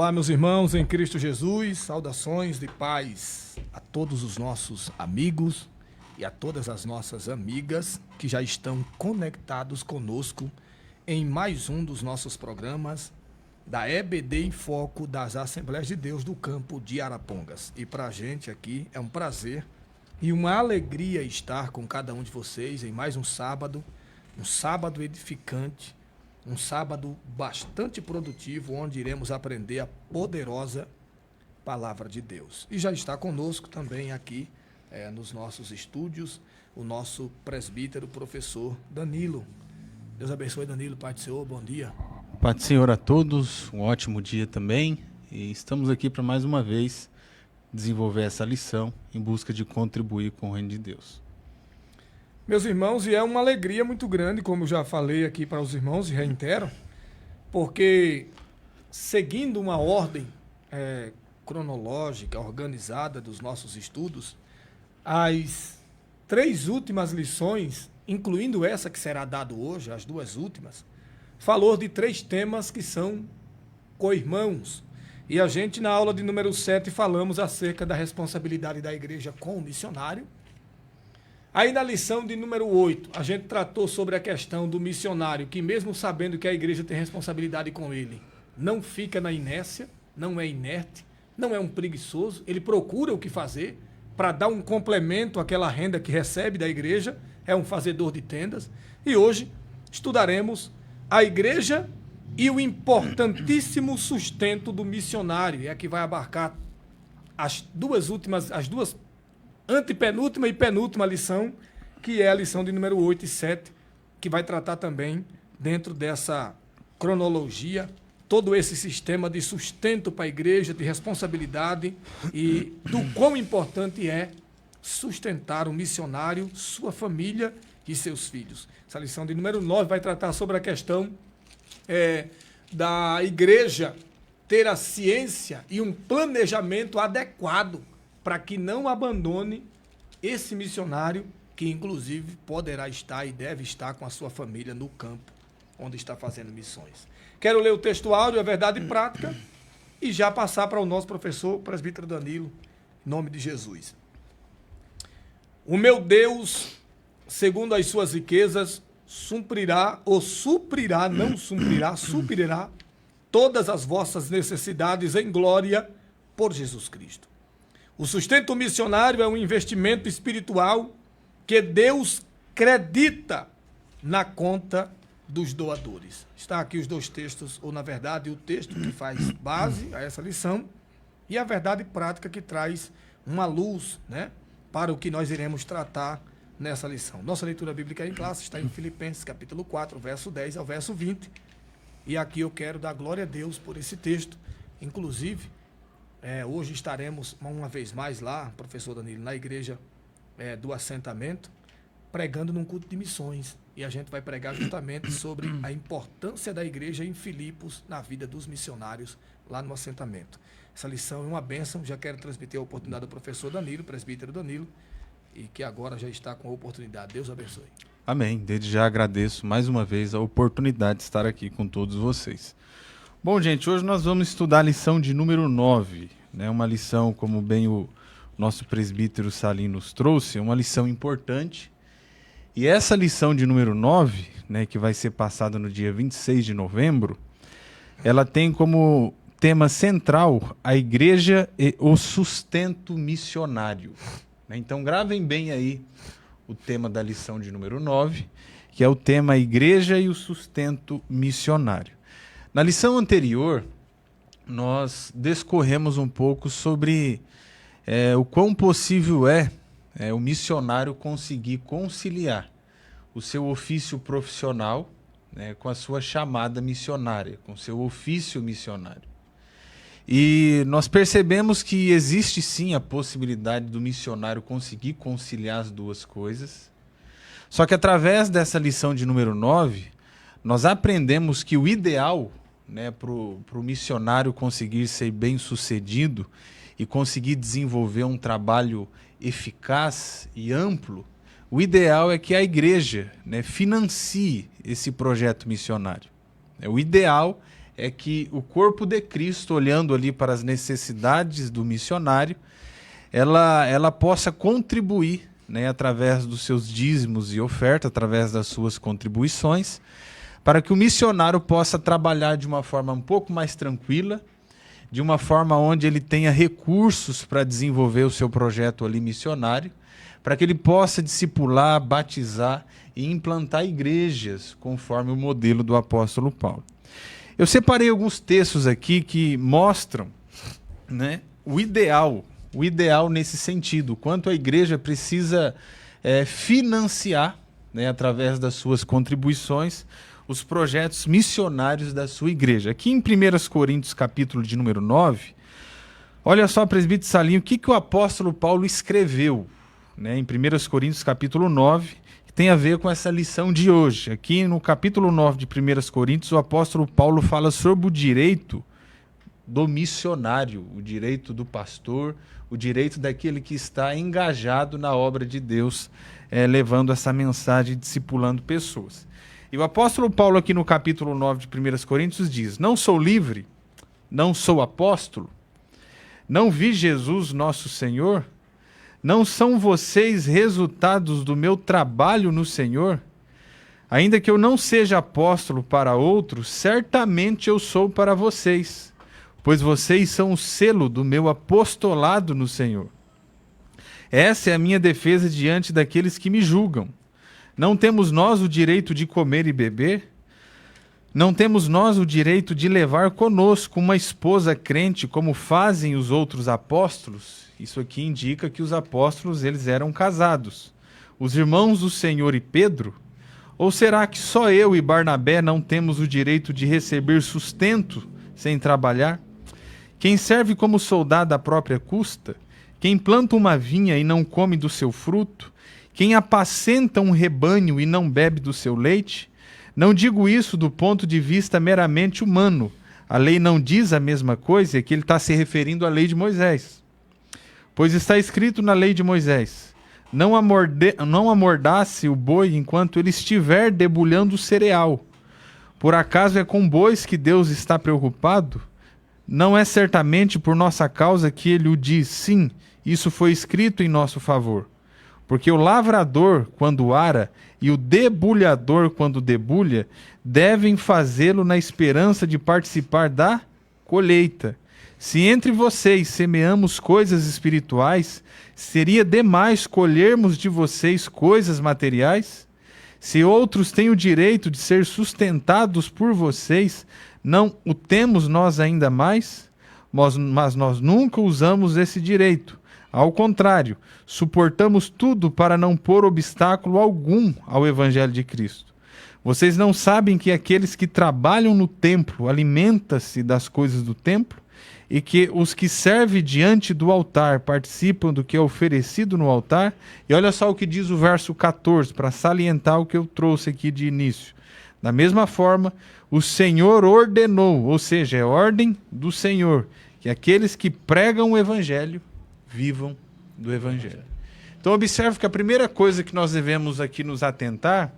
Olá, meus irmãos em Cristo Jesus, saudações de paz a todos os nossos amigos e a todas as nossas amigas que já estão conectados conosco em mais um dos nossos programas da EBD em Foco das Assembleias de Deus do campo de Arapongas. E para a gente aqui é um prazer e uma alegria estar com cada um de vocês em mais um sábado edificante, um sábado bastante produtivo, onde iremos aprender a poderosa Palavra de Deus. E já está conosco também aqui, nos nossos estúdios, o nosso presbítero, professor Danilo. Deus abençoe, Danilo, Pai do Senhor, bom dia. Pai do Senhor a todos, um ótimo dia também. E estamos aqui para mais uma vez desenvolver essa lição em busca de contribuir com o reino de Deus. Meus irmãos, e é uma alegria muito grande, como eu já falei aqui para os irmãos e reitero, porque seguindo uma ordem cronológica, organizada dos nossos estudos, as 3 últimas lições, incluindo essa que será dada hoje, as 2 últimas, falou de 3 temas que são co-irmãos. E a gente, na aula de número 7, falamos acerca da responsabilidade da igreja com o missionário. Aí na lição de número 8, a gente tratou sobre a questão do missionário, que mesmo sabendo que a igreja tem responsabilidade com ele, não fica na inércia, não é inerte, não é um preguiçoso, ele procura o que fazer para dar um complemento àquela renda que recebe da igreja, é um fazedor de tendas. E hoje estudaremos a igreja e o importantíssimo sustento do missionário, é que vai abarcar as duas antepenúltima e penúltima lição, que é a lição de número 8 e 7, que vai tratar também, dentro dessa cronologia, todo esse sistema de sustento para a igreja, de responsabilidade e do quão importante é sustentar o missionário, sua família e seus filhos. Essa lição de número 9 vai tratar sobre a questão da igreja ter a ciência e um planejamento adequado para que não abandone esse missionário que, inclusive, poderá estar e deve estar com a sua família no campo onde está fazendo missões. Quero ler o texto áudio, a verdade prática, e já passar para o nosso professor, presbítero Danilo, em nome de Jesus. O meu Deus, segundo as suas riquezas, suprirá todas as vossas necessidades em glória por Jesus Cristo. O sustento missionário é um investimento espiritual que Deus credita na conta dos doadores. Está aqui os 2 textos, ou na verdade o texto que faz base a essa lição e a verdade prática que traz uma luz, para o que nós iremos tratar nessa lição. Nossa leitura bíblica em classe está em Filipenses capítulo 4, verso 10 ao verso 20. E aqui eu quero dar glória a Deus por esse texto. Inclusive, hoje estaremos uma vez mais lá, professor Danilo, na igreja do assentamento, pregando num culto de missões. E a gente vai pregar justamente sobre a importância da igreja em Filipos na vida dos missionários lá no assentamento. Essa lição é uma bênção. Já quero transmitir a oportunidade ao professor Danilo, presbítero Danilo, e que agora já está com a oportunidade. Deus abençoe. Amém. Desde já agradeço mais uma vez a oportunidade de estar aqui com todos vocês. Bom, gente, hoje nós vamos estudar a lição de número 9, uma lição, como bem o nosso presbítero Salim nos trouxe, uma lição importante. E essa lição de número 9, que vai ser passada no dia 26 de novembro, ela tem como tema central a igreja e o sustento missionário. Então gravem bem aí o tema da lição de número 9, que é o tema igreja e o sustento missionário. Na lição anterior, nós discorremos um pouco sobre o quão possível o missionário conseguir conciliar o seu ofício profissional com a sua chamada missionária, com o seu ofício missionário. E nós percebemos que existe sim a possibilidade do missionário conseguir conciliar as 2 coisas, só que através dessa lição de número 9, nós aprendemos que o ideal para o missionário conseguir ser bem sucedido e conseguir desenvolver um trabalho eficaz e amplo, o ideal é que a igreja financie esse projeto missionário. O ideal é que o corpo de Cristo, olhando ali para as necessidades do missionário, ela possa contribuir, né, através dos seus dízimos e oferta, através das suas contribuições, para que o missionário possa trabalhar de uma forma um pouco mais tranquila, de uma forma onde ele tenha recursos para desenvolver o seu projeto ali missionário, para que ele possa discipular, batizar e implantar igrejas, conforme o modelo do apóstolo Paulo. Eu separei alguns textos aqui que mostram, né, o ideal nesse sentido, quanto a igreja precisa financiar, né, através das suas contribuições, os projetos missionários da sua igreja. Aqui em 1 Coríntios, capítulo de número 9, olha só, presbítero Salinho, o que o apóstolo Paulo escreveu, né, em 1 Coríntios, capítulo 9, que tem a ver com essa lição de hoje. Aqui no capítulo 9 de 1 Coríntios, o apóstolo Paulo fala sobre o direito do missionário, o direito do pastor, o direito daquele que está engajado na obra de Deus, levando essa mensagem, discipulando pessoas. E o apóstolo Paulo aqui no capítulo 9 de 1 Coríntios diz: não sou livre, não sou apóstolo, não vi Jesus nosso Senhor, não são vocês resultados do meu trabalho no Senhor? Ainda que eu não seja apóstolo para outros, certamente eu sou para vocês, pois vocês são o selo do meu apostolado no Senhor. Essa é a minha defesa diante daqueles que me julgam. Não temos nós o direito de comer e beber? Não temos nós o direito de levar conosco uma esposa crente, como fazem os outros apóstolos? Isso aqui indica que os apóstolos, eles eram casados. Os irmãos do Senhor e Pedro? Ou será que só eu e Barnabé não temos o direito de receber sustento sem trabalhar? Quem serve como soldado à própria custa? Quem planta uma vinha e não come do seu fruto? Quem apacenta um rebanho e não bebe do seu leite? Não digo isso do ponto de vista meramente humano. A lei não diz a mesma coisa, é que ele está se referindo à lei de Moisés. Pois está escrito na lei de Moisés: não amordace o boi enquanto ele estiver debulhando o cereal. Por acaso é com bois que Deus está preocupado? Não é certamente por nossa causa que ele o diz: sim, isso foi escrito em nosso favor. Porque o lavrador, quando ara, e o debulhador, quando debulha, devem fazê-lo na esperança de participar da colheita. Se entre vocês semeamos coisas espirituais, seria demais colhermos de vocês coisas materiais? Se outros têm o direito de ser sustentados por vocês, não o temos nós ainda mais? Mas nós nunca usamos esse direito. Ao contrário, suportamos tudo para não pôr obstáculo algum ao Evangelho de Cristo. Vocês não sabem que aqueles que trabalham no templo alimentam-se das coisas do templo? E que os que servem diante do altar participam do que é oferecido no altar? E olha só o que diz o verso 14, para salientar o que eu trouxe aqui de início. Da mesma forma, o Senhor ordenou, ou seja, é ordem do Senhor, que aqueles que pregam o Evangelho vivam do Evangelho. Então observe que a primeira coisa que nós devemos aqui nos atentar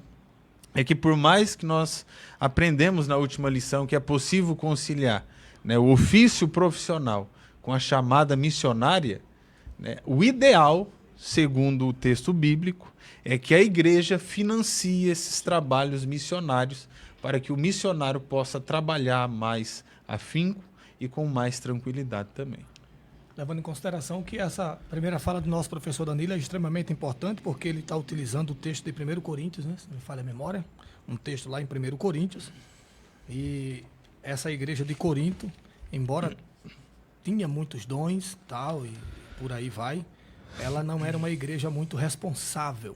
é que, por mais que nós aprendemos na última lição que é possível conciliar, né, o ofício profissional com a chamada missionária, né, o ideal, segundo o texto bíblico, é que a igreja financie esses trabalhos missionários para que o missionário possa trabalhar mais afinco e com mais tranquilidade também. Levando em consideração que essa primeira fala do nosso professor Danilo é extremamente importante, porque ele está utilizando o texto de 1 Coríntios, né, se não me falha a memória, um texto lá em 1 Coríntios, e essa igreja de Corinto, embora tinha muitos dons, tal, e por aí vai, ela não era uma igreja muito responsável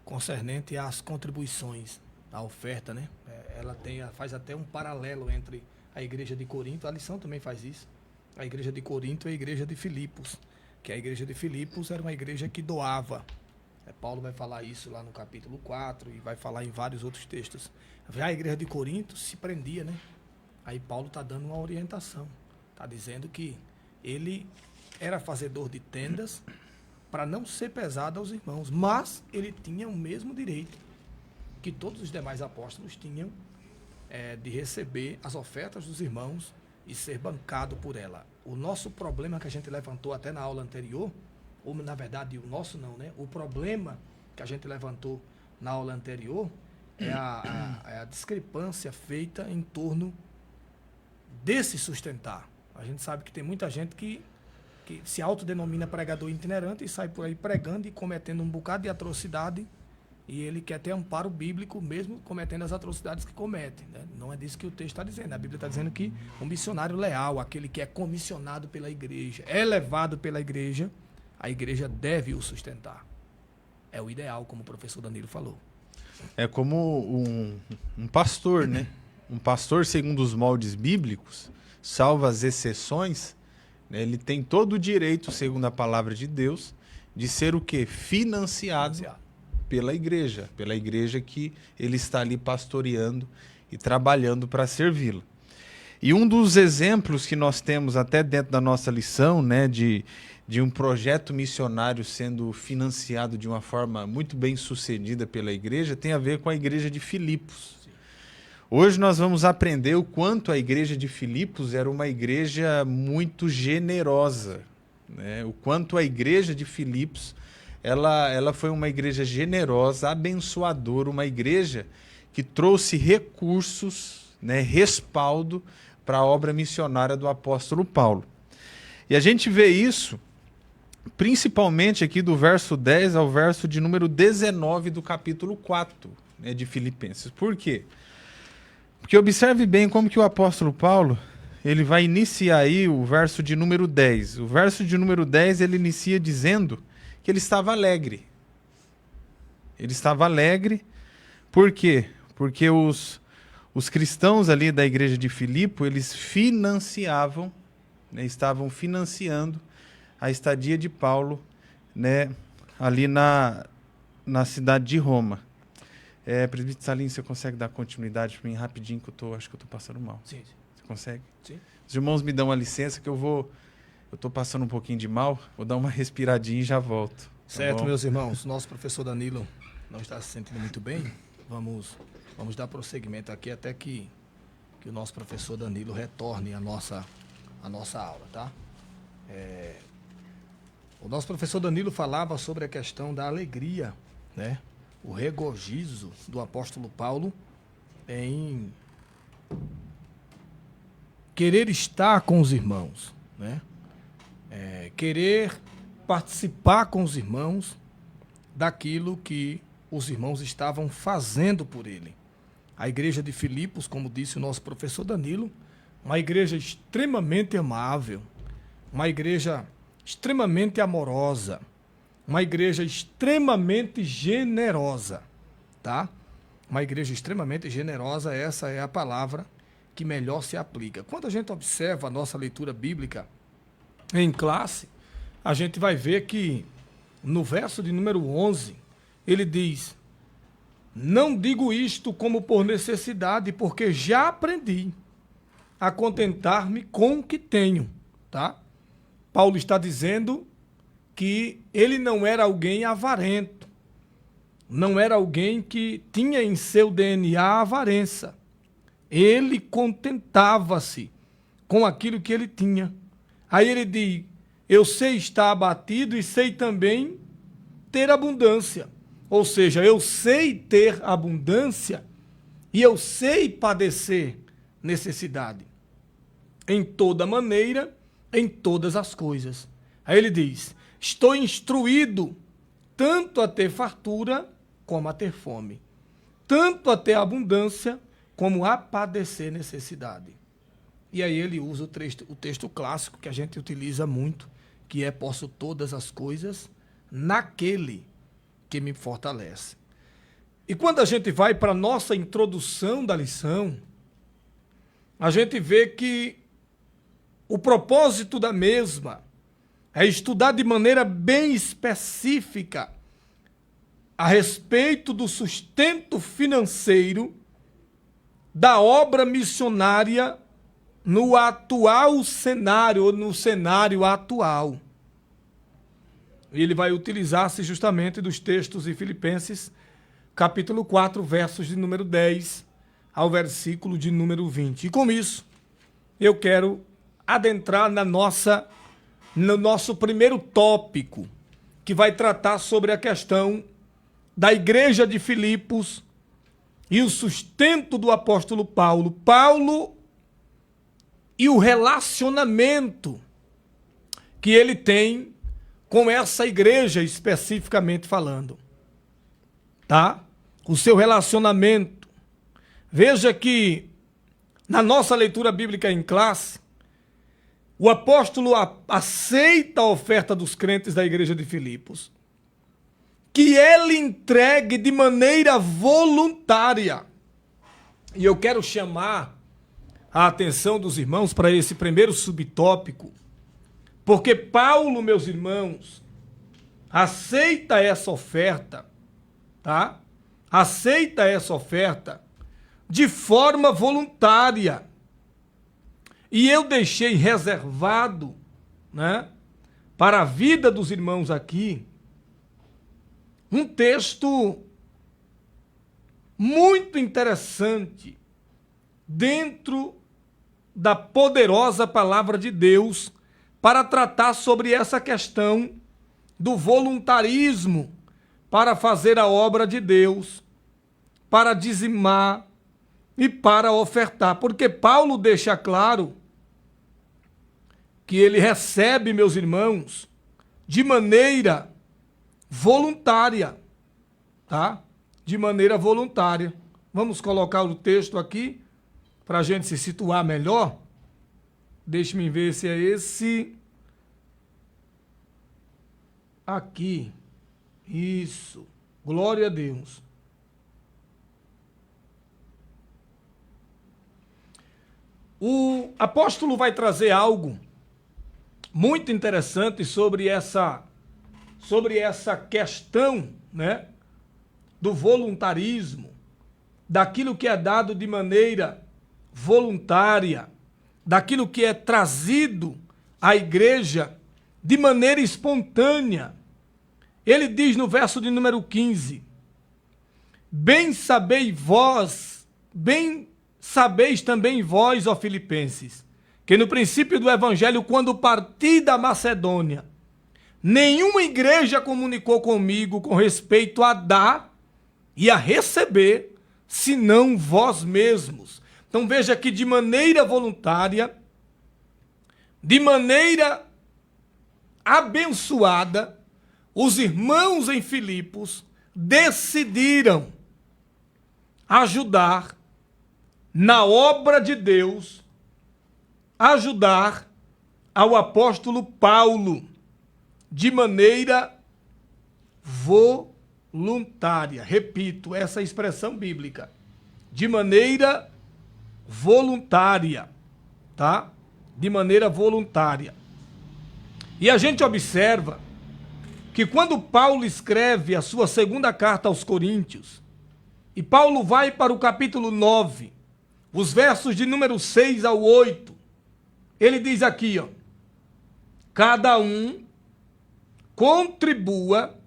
concernente às contribuições, à oferta, né? Ela faz até um paralelo entre a igreja de Corinto, a lição também faz isso, a igreja de Corinto e a igreja de Filipos, que a igreja de Filipos era uma igreja que doava. Paulo vai falar isso lá no capítulo 4 e vai falar em vários outros textos. Já a igreja de Corinto se prendia, né? Aí Paulo está dando uma orientação, está dizendo que ele era fazedor de tendas para não ser pesado aos irmãos, mas ele tinha o mesmo direito que todos os demais apóstolos tinham de receber as ofertas dos irmãos e ser bancado por ela. O nosso problema que a gente levantou até na aula anterior, ou na verdade o nosso não, né? O problema que a gente levantou na aula anterior é a discrepância feita em torno desse sustentar. A gente sabe que tem muita gente que se autodenomina pregador itinerante e sai por aí pregando e cometendo um bocado de atrocidade, e ele quer ter amparo bíblico mesmo cometendo as atrocidades que comete, né? Não é disso que o texto está dizendo. A Bíblia está dizendo que um missionário leal, aquele que é comissionado pela igreja, é levado pela igreja, a igreja deve o sustentar. É o ideal, como o professor Danilo falou. É como um pastor, né? Um pastor, segundo os moldes bíblicos, salvo as exceções, né? Ele tem todo o direito, segundo a palavra de Deus, de ser o quê? Financiado pela igreja que ele está ali pastoreando e trabalhando para servi-la. E um dos exemplos que nós temos até dentro da nossa lição, né, de um projeto missionário sendo financiado de uma forma muito bem sucedida pela igreja, tem a ver com a igreja de Filipos. Hoje nós vamos aprender o quanto a igreja de Filipos era uma igreja muito generosa, né? O quanto a igreja de Filipos ela foi uma igreja generosa, abençoadora, uma igreja que trouxe recursos, né, respaldo para a obra missionária do apóstolo Paulo. E a gente vê isso principalmente aqui do verso 10 ao verso de número 19 do capítulo 4, né, de Filipenses. Por quê? Porque observe bem como que o apóstolo Paulo ele vai iniciar aí o verso de número 10. O verso de número 10 ele inicia dizendo que ele estava alegre. Ele estava alegre, por quê? Porque os cristãos ali da igreja de Filipe, eles financiavam, né, estavam financiando a estadia de Paulo, né, ali na cidade de Roma. Presbítero Salim, você consegue dar continuidade para mim rapidinho, que acho que eu estou passando mal. Sim. Você consegue? Sim. Os irmãos me dão uma licença que eu estou passando um pouquinho de mal, vou dar uma respiradinha e já volto. Certo, meus irmãos. Nosso professor Danilo não está se sentindo muito bem. Vamos dar prosseguimento aqui até que o nosso professor Danilo retorne à nossa aula, tá? O nosso professor Danilo falava sobre a questão da alegria, né? O regozijo do apóstolo Paulo em querer estar com os irmãos, né? Querer participar com os irmãos daquilo que os irmãos estavam fazendo por ele. A igreja de Filipos, como disse o nosso professor Danilo, uma igreja extremamente amável, uma igreja extremamente amorosa, uma igreja extremamente generosa, tá? Uma igreja extremamente generosa, essa é a palavra que melhor se aplica. Quando a gente observa a nossa leitura bíblica em classe, a gente vai ver que no verso de número 11, ele diz: não digo isto como por necessidade, porque já aprendi a contentar-me com o que tenho, tá? Paulo está dizendo que ele não era alguém avarento, não era alguém que tinha em seu DNA a avareza. Ele contentava-se com aquilo que ele tinha. Aí ele diz: eu sei estar abatido e sei também ter abundância. Ou seja, eu sei ter abundância e eu sei padecer necessidade. Em toda maneira, em todas as coisas. Aí ele diz: estou instruído tanto a ter fartura como a ter fome, tanto a ter abundância como a padecer necessidade. E aí ele usa o texto clássico que a gente utiliza muito, que é: posso todas as coisas naquele que me fortalece. E quando a gente vai para a nossa introdução da lição, a gente vê que o propósito da mesma é estudar de maneira bem específica a respeito do sustento financeiro da obra missionária no atual cenário, ou no cenário atual. E ele vai utilizar-se justamente dos textos de Filipenses, capítulo 4, versos de número 10 ao versículo de número 20. E com isso, eu quero adentrar no nosso primeiro tópico, que vai tratar sobre a questão da igreja de Filipos e o sustento do apóstolo Paulo. Paulo e o relacionamento que ele tem com essa igreja, especificamente falando. Tá? O seu relacionamento. Veja que na nossa leitura bíblica em classe, o apóstolo aceita a oferta dos crentes da igreja de Filipos, que ele entregue de maneira voluntária. E eu quero chamar a atenção dos irmãos para esse primeiro subtópico, porque Paulo, meus irmãos, aceita essa oferta, tá? Aceita essa oferta de forma voluntária. E eu deixei reservado, né, para a vida dos irmãos aqui, um texto muito interessante dentro da poderosa palavra de Deus para tratar sobre essa questão do voluntarismo para fazer a obra de Deus, para dizimar e para ofertar. Porque Paulo deixa claro que ele recebe, meus irmãos, de maneira voluntária, tá? De maneira voluntária. Vamos colocar o texto aqui para a gente se situar melhor. Deixe-me ver se é esse aqui. Isso. Glória a Deus. O apóstolo vai trazer algo muito interessante sobre essa questão, né, do voluntarismo, daquilo que é dado de maneira voluntária, daquilo que é trazido à igreja de maneira espontânea. Ele diz no verso de número 15: bem sabeis também vós, ó Filipenses, que no princípio do evangelho, quando parti da Macedônia, nenhuma igreja comunicou comigo com respeito a dar e a receber, senão vós mesmos. Então veja que de maneira voluntária, de maneira abençoada, os irmãos em Filipos decidiram ajudar na obra de Deus, ajudar ao apóstolo Paulo de maneira voluntária. Repito, essa expressão bíblica. De maneira voluntária, tá? De maneira voluntária. E a gente observa que quando Paulo escreve a sua segunda carta aos Coríntios, e Paulo vai para o capítulo 9, os versos de número 6 ao 8, ele diz aqui, ó: cada um contribua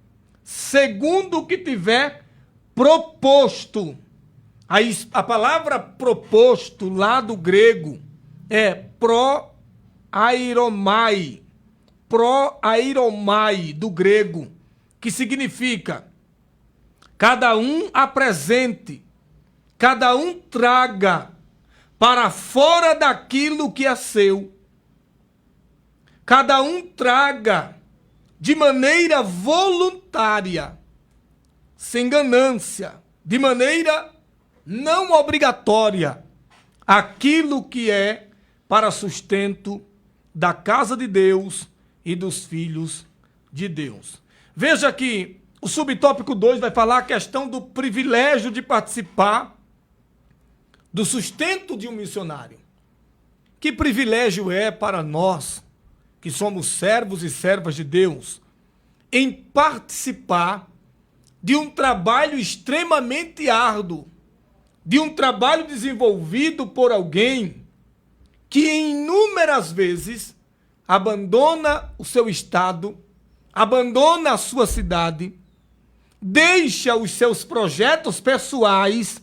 segundo o que tiver proposto. A palavra proposto lá do grego é proairomai do grego, que significa cada um apresente, cada um traga para fora daquilo que é seu. Cada um traga de maneira voluntária, sem ganância, de maneira não obrigatória, aquilo que é para sustento da casa de Deus e dos filhos de Deus. Veja que o subtópico 2 vai falar a questão do privilégio de participar do sustento de um missionário. Que privilégio é para nós, que somos servos e servas de Deus, em participar de um trabalho extremamente árduo, de um trabalho desenvolvido por alguém que inúmeras vezes abandona o seu estado, abandona a sua cidade, deixa os seus projetos pessoais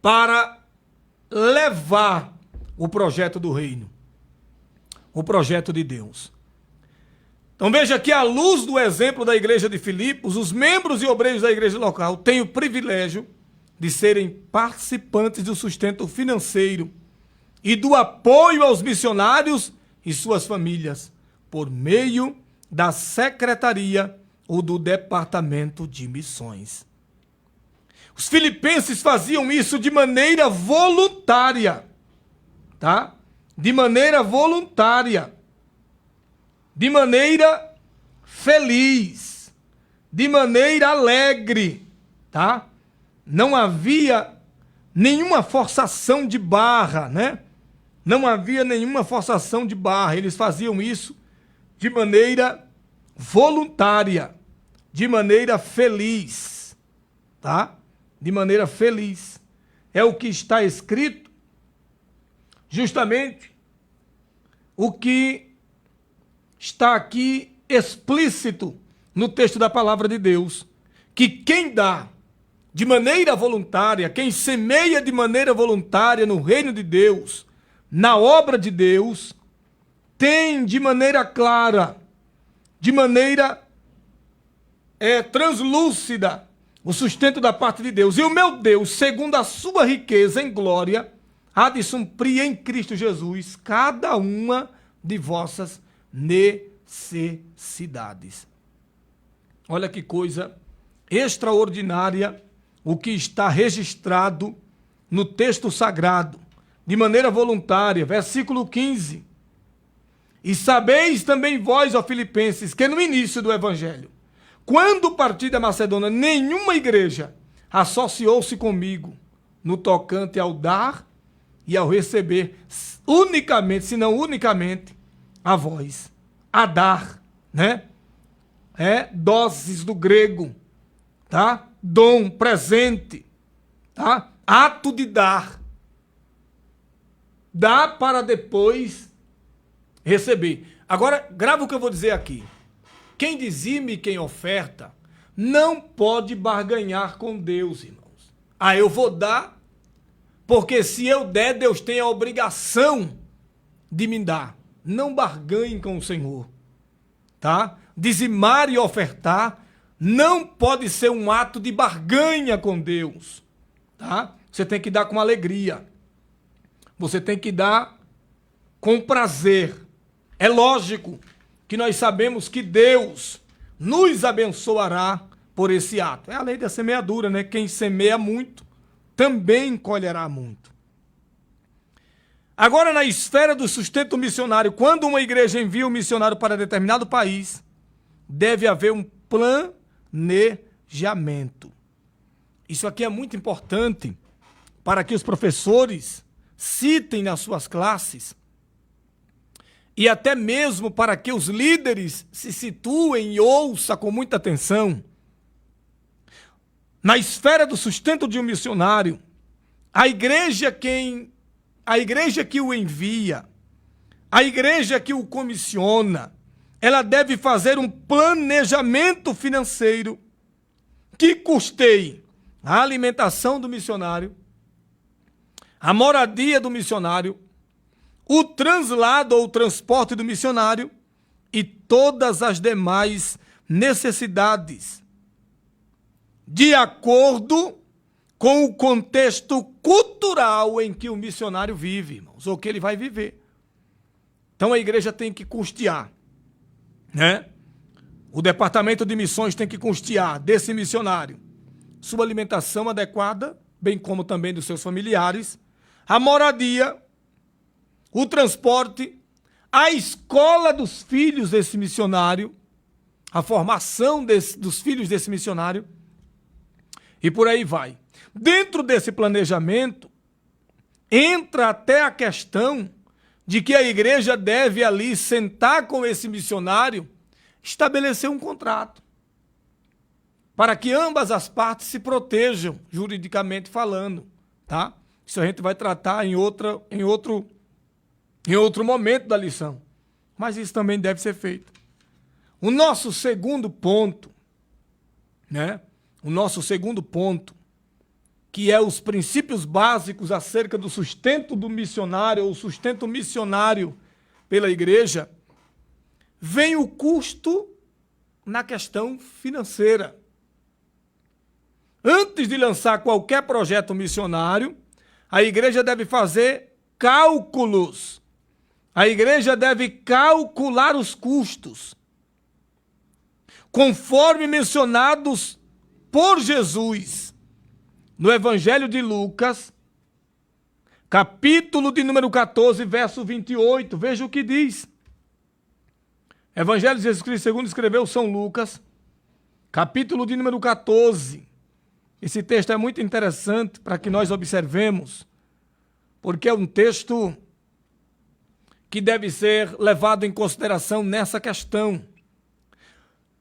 para levar o projeto do reino, o projeto de Deus. Então veja que, à luz do exemplo da igreja de Filipos, os membros e obreiros da igreja local têm o privilégio de serem participantes do sustento financeiro e do apoio aos missionários e suas famílias, por meio da secretaria ou do departamento de missões. Os filipenses faziam isso de maneira voluntária, tá? De maneira voluntária, de maneira feliz, de maneira alegre, tá? Não havia nenhuma forçação de barra, né? Não havia nenhuma forçação de barra. Eles faziam isso de maneira voluntária, de maneira feliz, tá? De maneira feliz. É o que está escrito, justamente o que está aqui explícito no texto da palavra de Deus, que quem dá de maneira voluntária, quem semeia de maneira voluntária no reino de Deus, na obra de Deus, tem de maneira clara, de maneira translúcida, o sustento da parte de Deus. E o meu Deus, segundo a sua riqueza em glória, há de suprir em Cristo Jesus cada uma de vossas necessidades. Olha que coisa extraordinária o que está registrado no texto sagrado, de maneira voluntária, versículo 15. E sabeis também vós, ó Filipenses, que no início do evangelho, quando parti da Macedônia, nenhuma igreja associou-se comigo no tocante ao dar e ao receber, unicamente, se não unicamente, a vós, a dar, né? Doses do grego, tá? Dom, presente, tá? Ato de dar. Dá para depois receber. Agora, grava o que eu vou dizer aqui. Quem dizime e quem oferta não pode barganhar com Deus, irmãos. Eu vou dar, porque se eu der, Deus tem a obrigação de me dar. Não barganhem com o Senhor, tá? Dizimar e ofertar não pode ser um ato de barganha com Deus, tá? Você tem que dar com alegria. Você tem que dar com prazer. É lógico que nós sabemos que Deus nos abençoará por esse ato. É a lei da semeadura, né? Quem semeia muito, também colherá muito. Agora, na esfera do sustento missionário, quando uma igreja envia um missionário para determinado país, deve haver um planejamento. Isso aqui é muito importante para que os professores citem nas suas classes e até mesmo para que os líderes se situem e ouçam com muita atenção. Na esfera do sustento de um missionário, a igreja que o envia, a igreja que o comissiona, ela deve fazer um planejamento financeiro que custeie a alimentação do missionário, a moradia do missionário, o translado ou o transporte do missionário e todas as demais necessidades, de acordo com o contexto cultural em que o missionário vive, irmãos, ou que ele vai viver. Então a igreja tem que custear, né? O departamento de missões tem que custear desse missionário sua alimentação adequada, bem como também dos seus familiares, a moradia, o transporte, a escola dos filhos desse missionário, a formação dos filhos desse missionário, e por aí vai. Dentro desse planejamento, entra até a questão de que a igreja deve ali sentar com esse missionário, estabelecer um contrato, para que ambas as partes se protejam, juridicamente falando, tá? Isso a gente vai tratar em outro momento da lição. Mas isso também deve ser feito. O nosso segundo ponto, né? O nosso segundo ponto, que é os princípios básicos acerca do sustento do missionário, ou sustento missionário pela igreja, vem o custo na questão financeira. Antes de lançar qualquer projeto missionário, a igreja deve fazer cálculos. A igreja deve calcular os custos, conforme mencionados por Jesus no Evangelho de Lucas, capítulo de número 14, verso 28. Veja o que diz. Evangelho de Jesus Cristo segundo escreveu São Lucas, capítulo de número 14. Esse texto é muito interessante para que nós observemos, porque é um texto que deve ser levado em consideração nessa questão.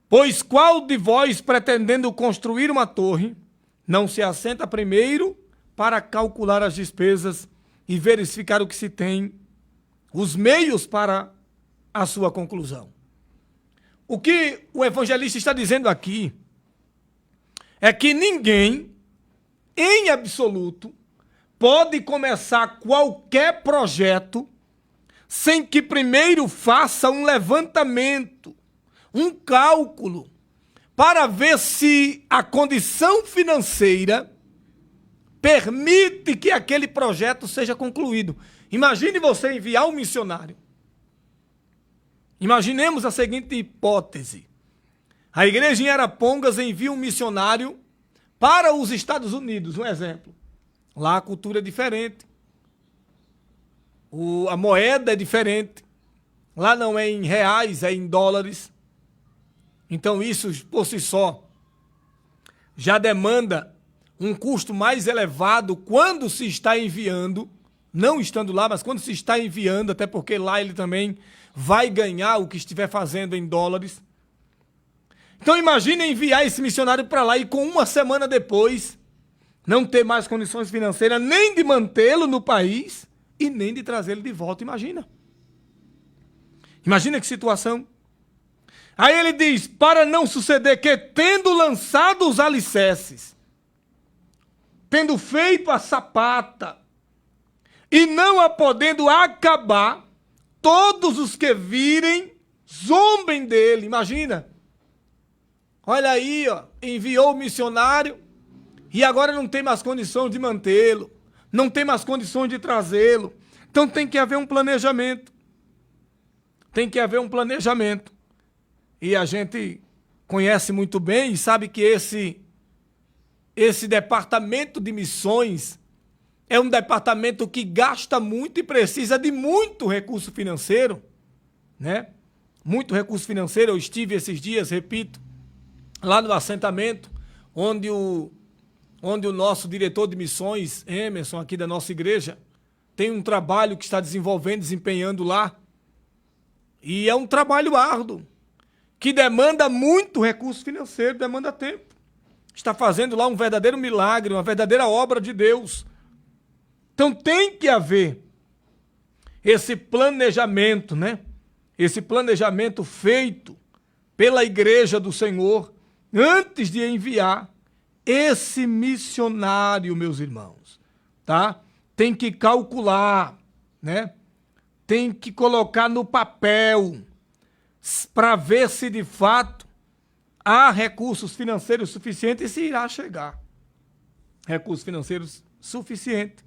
Pois qual de vós, pretendendo construir uma torre, não se assenta primeiro para calcular as despesas e verificar o que se tem, os meios para a sua conclusão? O que o evangelista está dizendo aqui é que ninguém, em absoluto, pode começar qualquer projeto sem que primeiro faça um levantamento, um cálculo, para ver se a condição financeira permite que aquele projeto seja concluído. Imagine você enviar um missionário. Imaginemos a seguinte hipótese. A igreja em Arapongas envia um missionário para os Estados Unidos, um exemplo. Lá a cultura é diferente. A moeda é diferente. Lá não é em reais, é em dólares. Então isso, por si só, já demanda um custo mais elevado quando se está enviando, não estando lá, mas quando se está enviando, até porque lá ele também vai ganhar o que estiver fazendo em dólares. Então imagine enviar esse missionário para lá e com uma semana depois não ter mais condições financeiras nem de mantê-lo no país e nem de trazê-lo de volta. Imagina que situação. Aí ele diz, para não suceder que, tendo lançado os alicerces, tendo feito a sapata, e não a podendo acabar, todos os que virem, zombem dele. Imagina. Olha aí, ó, enviou o missionário, e agora não tem mais condições de mantê-lo, não tem mais condições de trazê-lo. Então tem que haver um planejamento. Tem que haver um planejamento. E a gente conhece muito bem e sabe que esse departamento de missões é um departamento que gasta muito e precisa de muito recurso financeiro, né? Muito recurso financeiro. Eu estive esses dias, repito, lá no assentamento, onde o nosso diretor de missões, Emerson, aqui da nossa igreja, tem um trabalho que está desenvolvendo, desempenhando lá. E é um trabalho árduo, que demanda muito recurso financeiro, demanda tempo. Está fazendo lá um verdadeiro milagre, uma verdadeira obra de Deus. Então tem que haver esse planejamento, né? Esse planejamento feito pela igreja do Senhor antes de enviar esse missionário, meus irmãos, tá? Tem que calcular, né? Tem que colocar no papel para ver se de fato há recursos financeiros suficientes e se irá chegar. Recursos financeiros suficientes.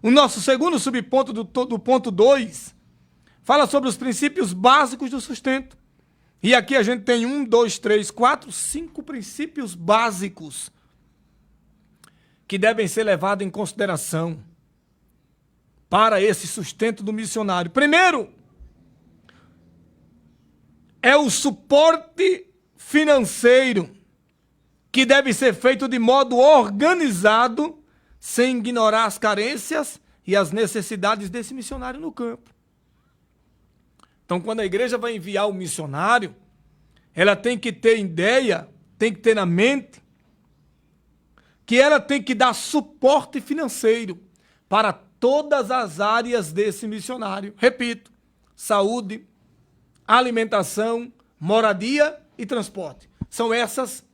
O nosso segundo subponto do ponto 2 fala sobre os princípios básicos do sustento. E aqui a gente tem 5 princípios básicos que devem ser levados em consideração para esse sustento do missionário. Primeiro, é o suporte financeiro, que deve ser feito de modo organizado, sem ignorar as carências e as necessidades desse missionário no campo. Então, quando a igreja vai enviar um missionário, ela tem que ter ideia, tem que ter na mente, que ela tem que dar suporte financeiro para todas as áreas desse missionário. Repito, saúde, alimentação, moradia e transporte. São essas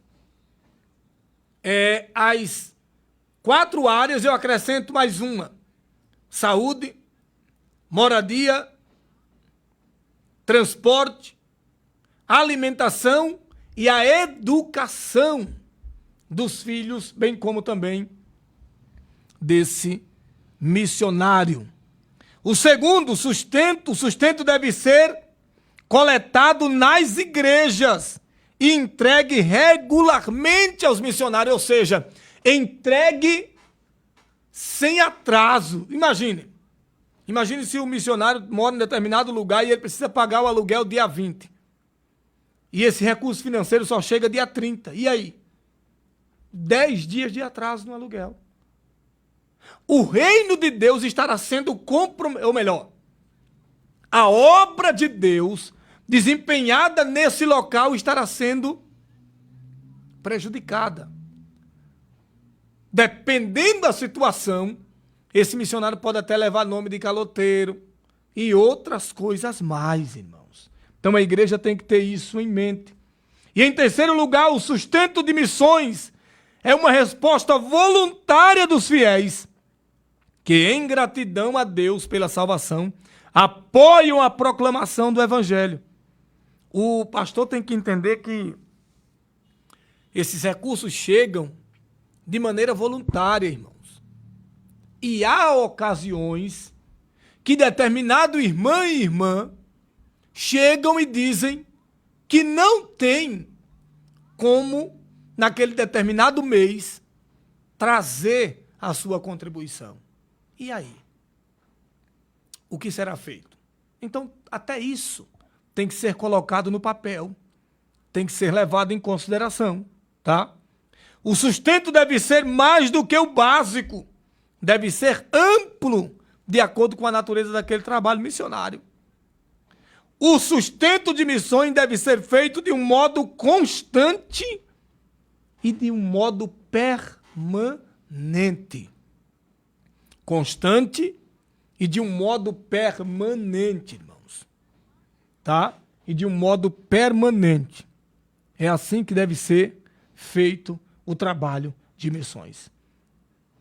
4 áreas, eu acrescento mais uma: saúde, moradia, transporte, alimentação e a educação dos filhos, bem como também desse missionário. O segundo, o sustento deve ser coletado nas igrejas e entregue regularmente aos missionários, ou seja, entregue sem atraso. Imagine se o missionário mora em determinado lugar e ele precisa pagar o aluguel dia 20. E esse recurso financeiro só chega dia 30. E aí? 10 dias de atraso no aluguel. O reino de Deus estará sendo comprometido, ou melhor, a obra de Deus desempenhada nesse local estará sendo prejudicada. Dependendo da situação, esse missionário pode até levar nome de caloteiro e outras coisas mais, irmãos. Então a igreja tem que ter isso em mente. E em terceiro lugar, o sustento de missões é uma resposta voluntária dos fiéis que, em gratidão a Deus pela salvação, apoiam a proclamação do evangelho. O pastor tem que entender que esses recursos chegam de maneira voluntária, irmãos. E há ocasiões que determinado irmão e irmã chegam e dizem que não tem como, naquele determinado mês, trazer a sua contribuição. E aí? O que será feito? Então, até isso tem que ser colocado no papel, tem que ser levado em consideração, tá? O sustento deve ser mais do que o básico, deve ser amplo, de acordo com a natureza daquele trabalho missionário. O sustento de missões deve ser feito de um modo constante e de um modo permanente. Constante e de um modo permanente, irmãos. Tá? E de um modo permanente. É assim que deve ser feito o trabalho de missões.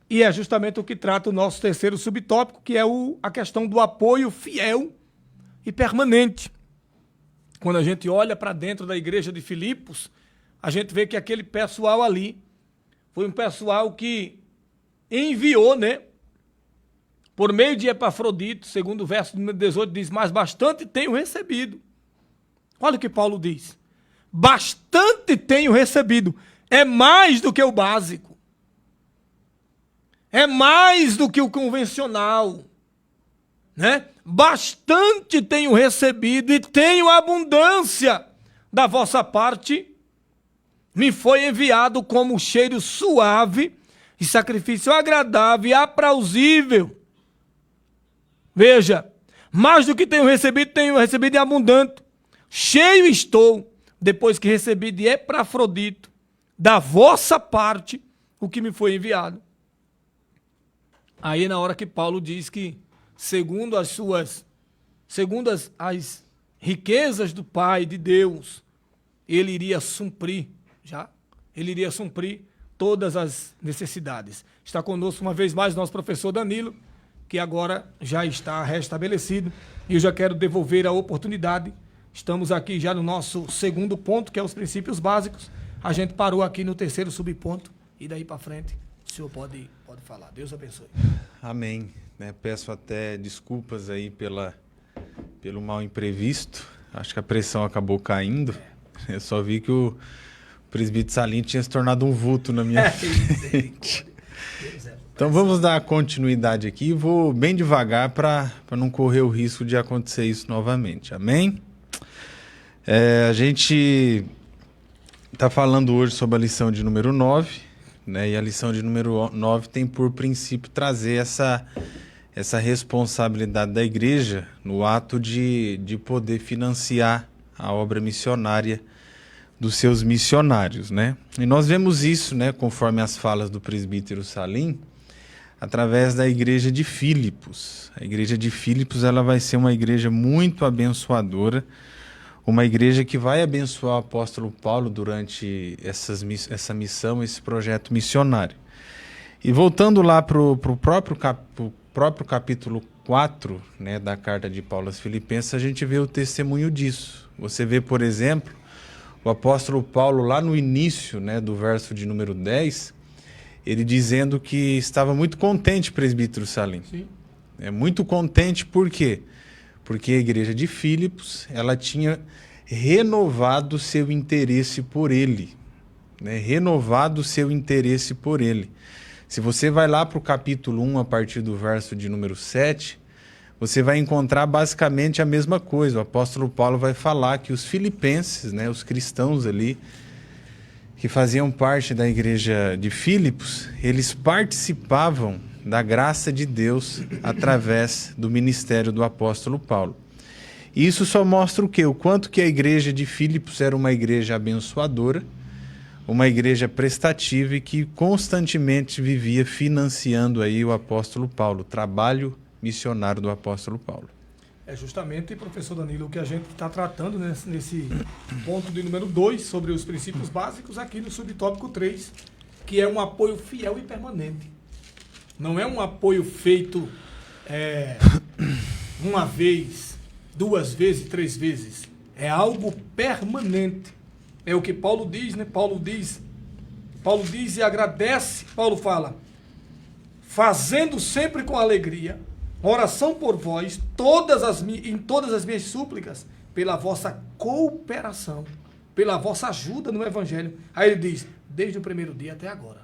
E é justamente o que trata o nosso terceiro subtópico, que é a questão do apoio fiel e permanente. Quando a gente olha para dentro da igreja de Filipos, a gente vê que aquele pessoal ali foi um pessoal que enviou, né? Por meio de Epafrodito, segundo o verso 18, diz: mas bastante tenho recebido. Olha o que Paulo diz. Bastante tenho recebido. É mais do que o básico. É mais do que o convencional, né? Bastante tenho recebido e tenho abundância da vossa parte. Me foi enviado como cheiro suave e sacrifício agradável e aprausível. Veja, mais do que tenho recebido em abundante. Cheio estou, depois que recebi de Epafrodito, da vossa parte, o que me foi enviado. Aí na hora que Paulo diz que, segundo as riquezas do Pai, de Deus, ele iria suprir todas as necessidades. Está conosco uma vez mais nosso professor Danilo, que agora já está restabelecido, e eu já quero devolver a oportunidade. Estamos aqui já no nosso segundo ponto, que é os princípios básicos. A gente parou aqui no terceiro subponto, e daí para frente o senhor pode falar. Deus abençoe. Amém. Peço até desculpas aí pelo mal imprevisto. Acho que a pressão acabou caindo. Eu só vi que o presbítero Salim tinha se tornado um vulto na minha frente. Então vamos dar continuidade aqui. Vou bem devagar para não correr o risco de acontecer isso novamente. Amém? A gente está falando hoje sobre a lição de número 9. Né? E a lição de número 9 tem por princípio trazer essa responsabilidade da igreja no ato de poder financiar a obra missionária dos seus missionários. Né? E nós vemos isso, né, conforme as falas do presbítero Salim, através da igreja de Filipos. A igreja de Filipos ela vai ser uma igreja muito abençoadora, uma igreja que vai abençoar o apóstolo Paulo durante essa missão, esse projeto missionário. E voltando lá para o próprio capítulo 4, né, da carta de Paulo aos Filipenses, a gente vê o testemunho disso. Você vê, por exemplo, o apóstolo Paulo lá no início, né, do verso de número 10, ele dizendo que estava muito contente, presbítero Salim. Sim. Muito contente, por quê? Porque a igreja de Filipos, ela tinha renovado seu interesse por ele. Né? Renovado seu interesse por ele. Se você vai lá para o capítulo 1, a partir do verso de número 7, você vai encontrar basicamente a mesma coisa. O apóstolo Paulo vai falar que os filipenses, né, os cristãos ali, que faziam parte da igreja de Filipos, eles participavam da graça de Deus através do ministério do apóstolo Paulo. E isso só mostra o quê? O quanto que a igreja de Filipos era uma igreja abençoadora, uma igreja prestativa e que constantemente vivia financiando aí o apóstolo Paulo, o trabalho missionário do apóstolo Paulo. É justamente, professor Danilo, o que a gente está tratando nesse ponto de número 2, sobre os princípios básicos, aqui no subtópico 3, que é um apoio fiel e permanente. Não é um apoio feito uma vez, 2 vezes, 3 vezes. É algo permanente. É o que Paulo diz, né? Paulo diz e agradece. Paulo fala: fazendo sempre com alegria oração por vós, em todas as minhas súplicas, pela vossa cooperação, pela vossa ajuda no Evangelho. Aí ele diz, desde o primeiro dia até agora.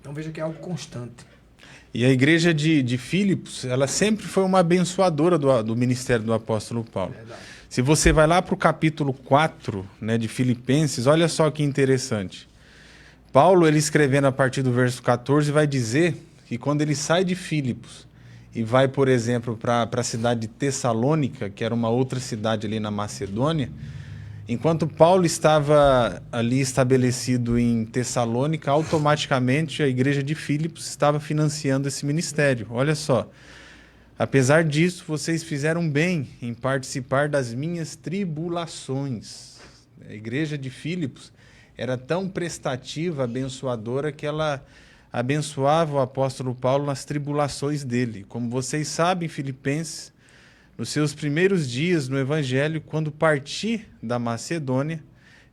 Então veja que é algo constante. E a igreja de Filipos, ela sempre foi uma abençoadora do ministério do apóstolo Paulo. Verdade. Se você vai lá para o capítulo 4, né, de Filipenses, olha só que interessante. Paulo, ele escrevendo a partir do verso 14, vai dizer que quando ele sai de Filipos e vai, por exemplo, para a cidade de Tessalônica, que era uma outra cidade ali na Macedônia, enquanto Paulo estava ali estabelecido em Tessalônica, automaticamente a igreja de Filipos estava financiando esse ministério. Olha só. Apesar disso, vocês fizeram bem em participar das minhas tribulações. A igreja de Filipos era tão prestativa, abençoadora, que ela abençoava o apóstolo Paulo nas tribulações dele. Como vocês sabem, Filipenses, nos seus primeiros dias no Evangelho, quando parti da Macedônia,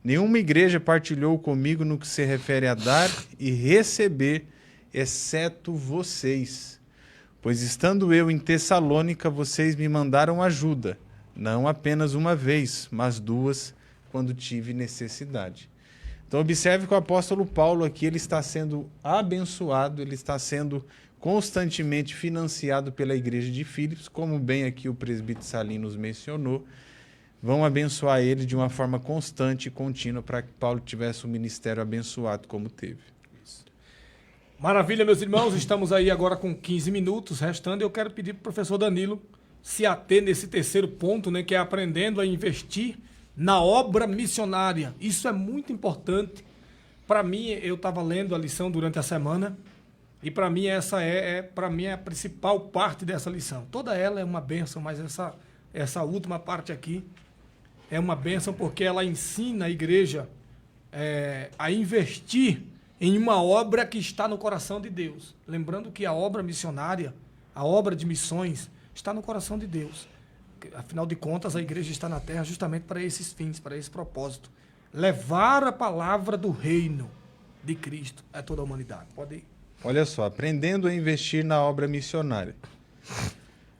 nenhuma igreja partilhou comigo no que se refere a dar e receber, exceto vocês. Pois estando eu em Tessalônica, vocês me mandaram ajuda, não apenas uma vez, mas 2, quando tive necessidade. Então observe que o apóstolo Paulo aqui, ele está sendo abençoado, ele está sendo constantemente financiado pela igreja de Filipos, como bem aqui o presbítero Salim nos mencionou, vão abençoar ele de uma forma constante e contínua para que Paulo tivesse um ministério abençoado como teve. Maravilha, meus irmãos, estamos aí agora com 15 minutos restando. Eu quero pedir para o professor Danilo se ater nesse terceiro ponto, né, que é aprendendo a investir na obra missionária. Isso é muito importante. Para mim, eu estava lendo a lição durante a semana e para mim essa para mim a principal parte dessa lição. Toda ela é uma bênção, mas essa última parte aqui é uma bênção porque ela ensina a igreja a investir em uma obra que está no coração de Deus. Lembrando que a obra missionária, a obra de missões, está no coração de Deus. Afinal de contas, a igreja está na terra justamente para esses fins, para esse propósito. Levar a palavra do reino de Cristo a toda a humanidade. Pode ir. Olha só, aprendendo a investir na obra missionária.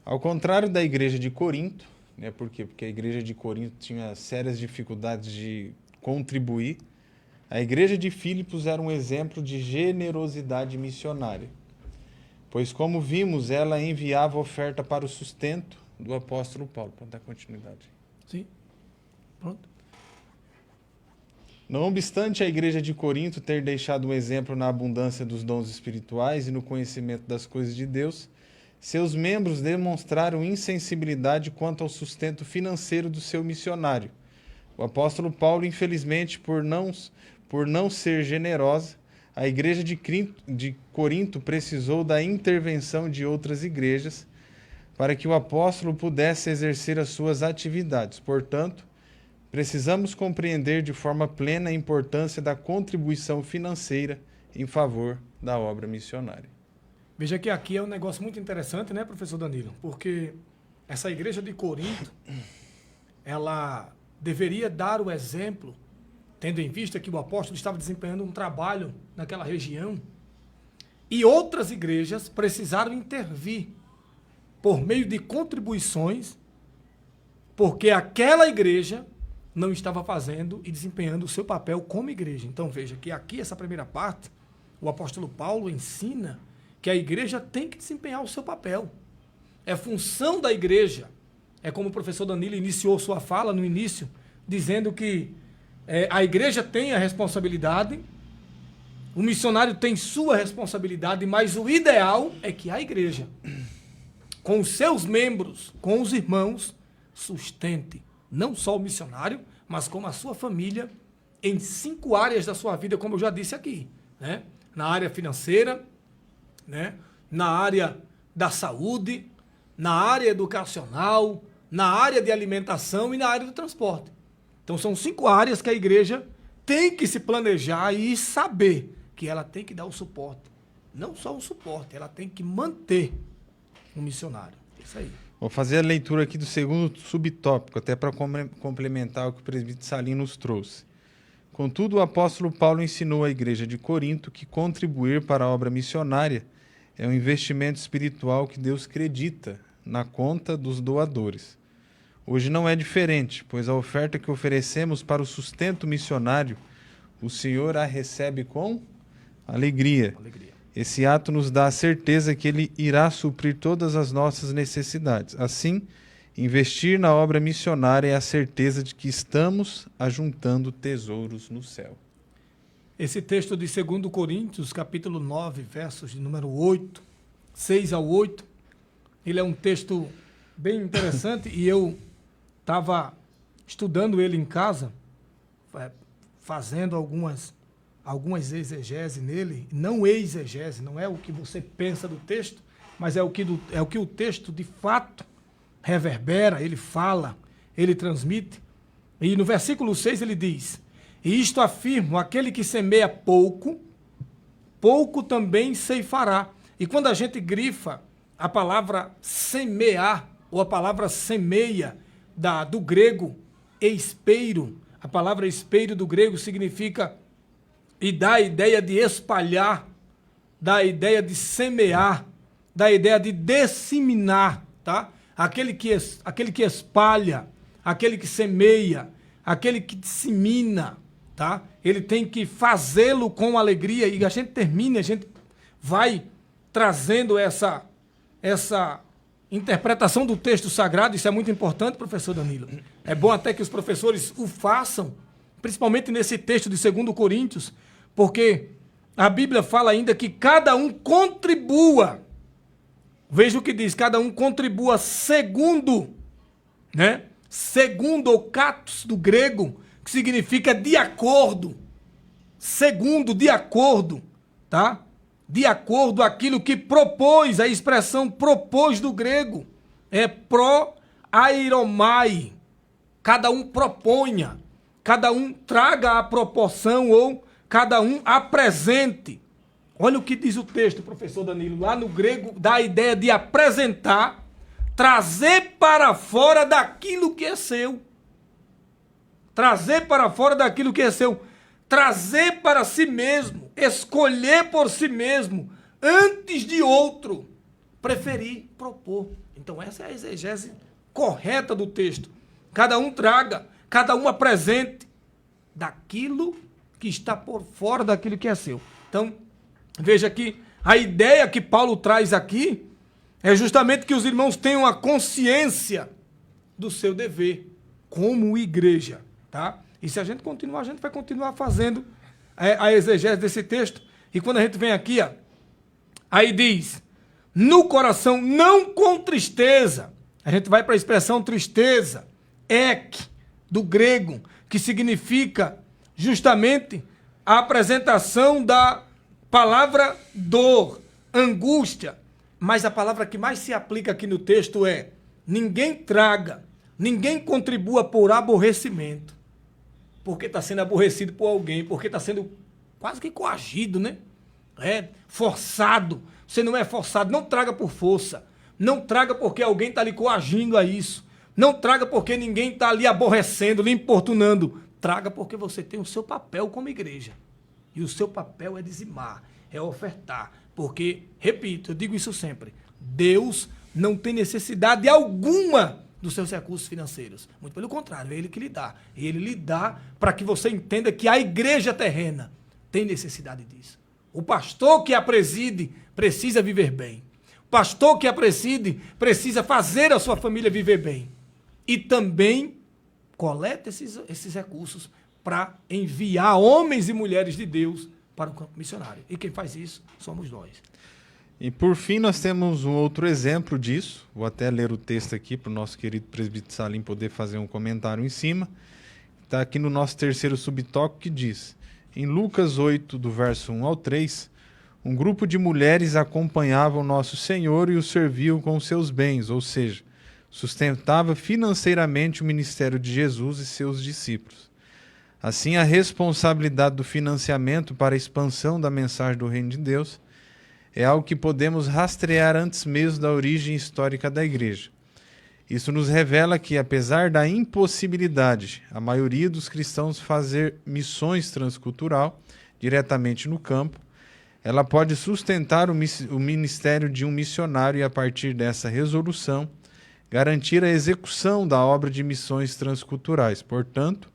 Ao contrário da igreja de Corinto, né, por quê? Porque a igreja de Corinto tinha sérias dificuldades de contribuir. A igreja de Filipos era um exemplo de generosidade missionária, pois, como vimos, ela enviava oferta para o sustento do apóstolo Paulo. Pode dar continuidade. Sim. Pronto. Não obstante a igreja de Corinto ter deixado um exemplo na abundância dos dons espirituais e no conhecimento das coisas de Deus, seus membros demonstraram insensibilidade quanto ao sustento financeiro do seu missionário. O apóstolo Paulo, infelizmente, por não ser generosa, a igreja de Corinto precisou da intervenção de outras igrejas para que o apóstolo pudesse exercer as suas atividades. Portanto, precisamos compreender de forma plena a importância da contribuição financeira em favor da obra missionária. Veja que aqui é um negócio muito interessante, né, professor Danilo? Porque essa igreja de Corinto, ela deveria dar o exemplo, tendo em vista que o apóstolo estava desempenhando um trabalho naquela região, e outras igrejas precisaram intervir por meio de contribuições, porque aquela igreja não estava fazendo e desempenhando o seu papel como igreja. Então veja que aqui, essa primeira parte, o apóstolo Paulo ensina que a igreja tem que desempenhar o seu papel. É função da igreja. É como o professor Danilo iniciou sua fala no início, dizendo que a igreja tem a responsabilidade, o missionário tem sua responsabilidade, mas o ideal é que a igreja, com os seus membros, com os irmãos, sustente não só o missionário, mas como a sua família, em 5 áreas da sua vida, como eu já disse aqui, né? Na área financeira, né? Na área da saúde, na área educacional, na área de alimentação e na área do transporte. Então são 5 áreas que a igreja tem que se planejar e saber que ela tem que dar o suporte. Não só o suporte, ela tem que manter o missionário. Isso aí. Vou fazer a leitura aqui do segundo subtópico, até para complementar o que o presbítero Salim nos trouxe. Contudo, o apóstolo Paulo ensinou à igreja de Corinto que contribuir para a obra missionária é um investimento espiritual que Deus acredita na conta dos doadores. Hoje não é diferente, pois a oferta que oferecemos para o sustento missionário, o Senhor a recebe com alegria. Esse ato nos dá a certeza que Ele irá suprir todas as nossas necessidades. Assim, investir na obra missionária é a certeza de que estamos ajuntando tesouros no céu. Esse texto de 2 Coríntios, capítulo 9, versos de número 8, 6 ao 8, ele é um texto bem interessante e eu estava estudando ele em casa, fazendo algumas exegese nele, não exegese, não é o que você pensa do texto, mas é o que o texto de fato reverbera, ele fala, ele transmite. E no versículo 6 ele diz: e isto afirmo, aquele que semeia pouco, pouco também ceifará. E quando a gente grifa a palavra semear, ou a palavra semeia, do grego espeiro, a palavra espeiro do grego significa e dá a ideia de espalhar, dá a ideia de semear, dá a ideia de disseminar, tá? Aquele que espalha, aquele que semeia, aquele que dissemina, tá? Ele tem que fazê-lo com alegria e a gente termina, a gente vai trazendo essa interpretação do texto sagrado. Isso é muito importante, professor Danilo. É bom até que os professores o façam, principalmente nesse texto de 2 Coríntios, porque a Bíblia fala ainda que cada um contribua. Veja o que diz, cada um contribua segundo, né? Segundo o katos do grego, que significa de acordo. Segundo, de acordo, tá? De acordo aquilo que propôs, a expressão propôs do grego é pro-airomai. Cada um proponha, cada um traga a proporção ou cada um apresente. Olha o que diz o texto, professor Danilo. Lá no grego dá a ideia de apresentar, trazer para fora daquilo que é seu. Trazer para fora daquilo que é seu. Trazer para si mesmo. Escolher por si mesmo. Antes de outro. Preferir propor. Então essa é a exegese correta do texto. Cada um traga, cada um apresente daquilo que está por fora daquilo que é seu. Então, veja que a ideia que Paulo traz aqui é justamente que os irmãos tenham a consciência do seu dever como igreja, tá? E se a gente continuar, a gente vai continuar fazendo a exegese desse texto. E quando a gente vem aqui, ó, aí diz, no coração, não com tristeza. A gente vai para a expressão tristeza, ek, do grego, que significa justamente a apresentação da palavra dor, angústia. Mas a palavra que mais se aplica aqui no texto é ninguém traga, ninguém contribua por aborrecimento. Porque está sendo aborrecido por alguém, porque está sendo quase que coagido, né? forçado. Você não é forçado, não traga por força. Não traga porque alguém está lhe coagindo a isso. Não traga porque ninguém está lhe aborrecendo, lhe importunando. Traga porque você tem o seu papel como igreja. E o seu papel é dizimar, é ofertar. Porque, repito, eu digo isso sempre, Deus não tem necessidade alguma dos seus recursos financeiros. Muito pelo contrário, é Ele que lhe dá. E Ele lhe dá para que você entenda que a igreja terrena tem necessidade disso. O pastor que a preside precisa viver bem. O pastor que a preside precisa fazer a sua família viver bem. E também coleta esses recursos para enviar homens e mulheres de Deus para o campo missionário. E quem faz isso somos nós. E por fim, nós temos um outro exemplo disso. Vou até ler o texto aqui para o nosso querido presbítero Salim poder fazer um comentário em cima. Está aqui no nosso terceiro subtópico que diz: em Lucas 8, do verso 1 ao 3, um grupo de mulheres acompanhava o nosso Senhor e o serviam com seus bens, ou seja, sustentava financeiramente o ministério de Jesus e seus discípulos. Assim, a responsabilidade do financiamento para a expansão da mensagem do Reino de Deus é algo que podemos rastrear antes mesmo da origem histórica da igreja. Isso nos revela que, apesar da impossibilidade, a maioria dos cristãos fazer missões transcultural diretamente no campo, ela pode sustentar o ministério de um missionário e, a partir dessa resolução, garantir a execução da obra de missões transculturais. Portanto,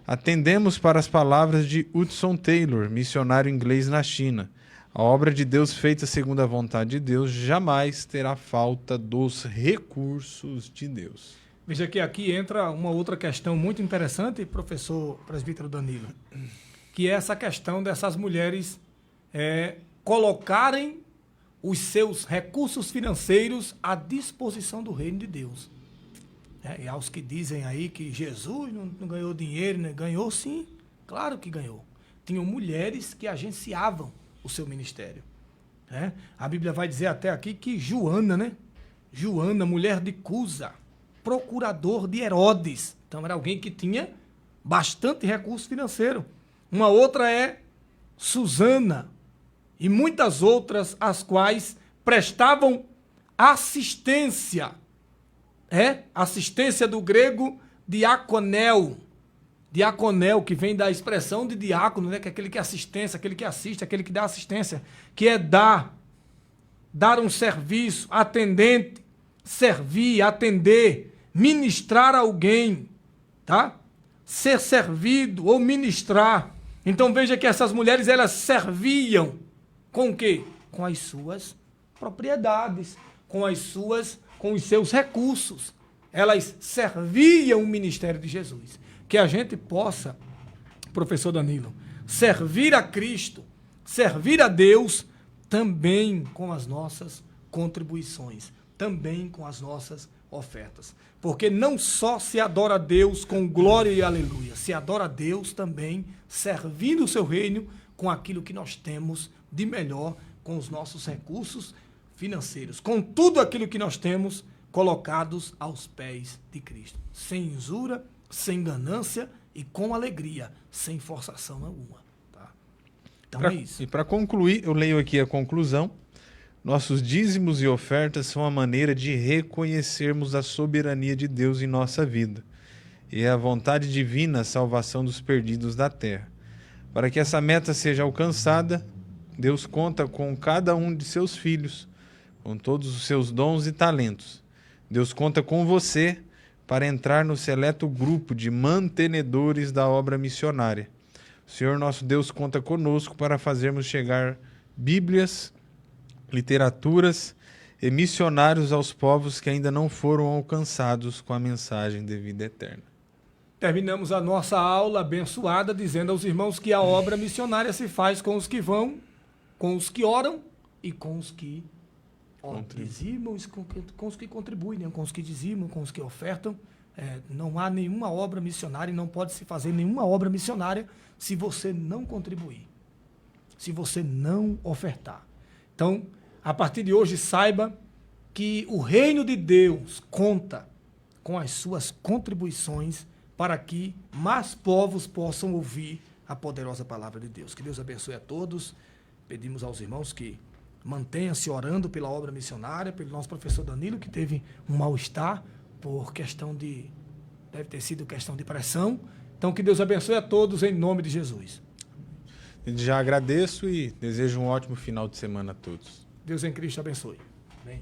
atendemos para as palavras de Hudson Taylor, missionário inglês na China. A obra de Deus feita segundo a vontade de Deus jamais terá falta dos recursos de Deus. Veja que aqui entra uma outra questão muito interessante, professor presbítero Danilo, que é essa questão dessas mulheres colocarem os seus recursos financeiros à disposição do reino de Deus. E aos que dizem aí que Jesus não ganhou dinheiro, né? Ganhou sim, claro que ganhou. Tinham mulheres que agenciavam o seu ministério. A Bíblia vai dizer até aqui que Joana, mulher de Cusa, procurador de Herodes. Então era alguém que tinha bastante recurso financeiro. Uma outra é Susana e muitas outras as quais prestavam assistência. Assistência do grego diaconel. Diaconel, que vem da expressão de diácono, que é aquele que assistência, aquele que assiste, aquele que dá assistência, que é dar um serviço, atendente, servir, atender, ministrar alguém, tá? Ser servido ou ministrar. Então veja que essas mulheres, elas serviam com o quê? Com as suas propriedades, com os seus recursos. Elas serviam o ministério de Jesus. Que a gente possa, professor Danilo, servir a Cristo, servir a Deus, também com as nossas contribuições, também com as nossas ofertas. Porque não só se adora a Deus com glória e aleluia, se adora a Deus também servindo o seu reino com aquilo que nós temos de melhor, com os nossos recursos financeiros, com tudo aquilo que nós temos colocados aos pés de Cristo, sem usura, sem ganância e com alegria, sem forçação alguma. Tá? Então é isso. E para concluir, eu leio aqui a conclusão. Nossos dízimos e ofertas são a maneira de reconhecermos a soberania de Deus em nossa vida e a vontade divina a salvação dos perdidos da terra. Para que essa meta seja alcançada, Deus conta com cada um de seus filhos, com todos os seus dons e talentos. Deus conta com você para entrar no seleto grupo de mantenedores da obra missionária. O Senhor nosso Deus conta conosco para fazermos chegar Bíblias, literaturas e missionários aos povos que ainda não foram alcançados com a mensagem de vida eterna. Terminamos a nossa aula abençoada dizendo aos irmãos que a obra missionária se faz com os que vão, com os que oram e com os que dizimam, com os que contribuem, com os que dizimam, com os que ofertam. Não há nenhuma obra missionária e não pode se fazer nenhuma obra missionária se você não contribuir, se você não ofertar. Então, a partir de hoje, saiba que o reino de Deus conta com as suas contribuições para que mais povos possam ouvir a poderosa palavra de Deus. Que Deus abençoe a todos. pedimos aos irmãos que mantenham-se orando pela obra missionária, pelo nosso professor Danilo, que teve um mal-estar por questão de... deve ter sido questão de pressão. Então, que Deus abençoe a todos em nome de Jesus. Já agradeço e desejo um ótimo final de semana a todos. Deus em Cristo abençoe. Amém.